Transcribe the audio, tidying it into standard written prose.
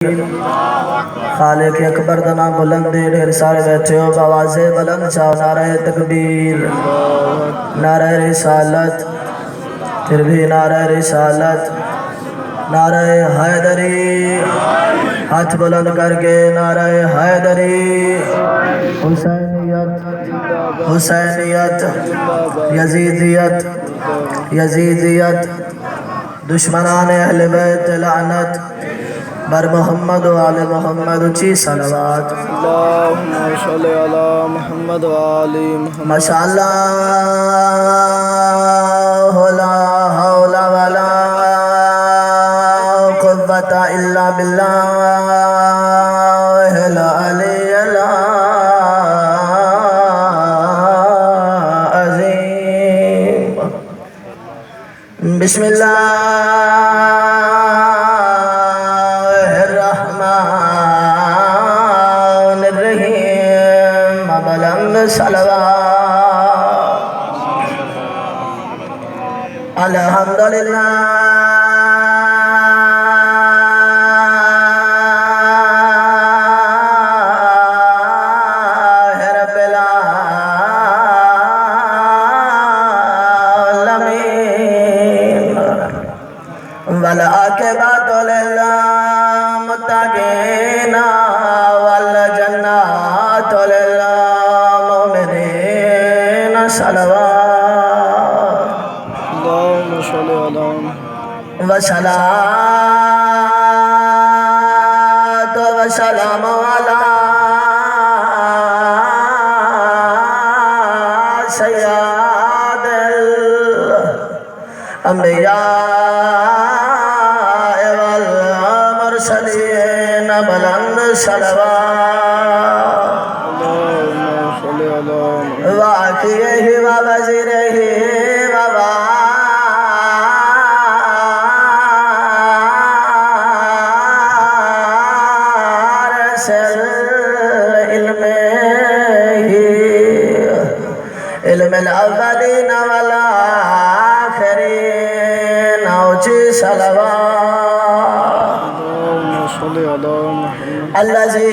खालिक अकबर दा नाम बुलंदे ढेर सारे बैठे हो आवाज़े बुलंद चाहो नारे तकबीर नारे रिसालत फिर भी नारे रिसालत नारे हैदरी हाथ बुलंद करके नारे हैदरी हुसैनियत हुसैनियत यजीदियत यजीदियत दुश्मनान अहले बैत लानत बर मोहम्मद व आले मोहम्मद ची सलवात अल्लाहुम्मा सल्लि अला मुहम्मद व आलि मुहम्मद। माशाअल्लाह ला हौला वला कुव्वता इल्ला बिल्लाहिल अलिय्यिल अज़ीम। बिस्मिल्लाह सलवात अल्हम्दुलिल्लाह रब्बिल आलमीन वल आक़िबतु लिल मुत्तक़ीन वल जन्नतु लिल मुमिनीन सलवात अल्लाहुम्मा सल्लि अला वसलातु वसलामु अला सय्यिदिल अंबिया वल मुरसलीन बुलंद सलवात अल्लाहुम्मा सल्लि अला वाक़िही व वज़ीरिही व वारिसिल इल्मिल अव्वलीन वल आखिरीन ऊँची सलवात अल्लाहुम्मा सल्लि अला मुहम्मद। अल्लज़ी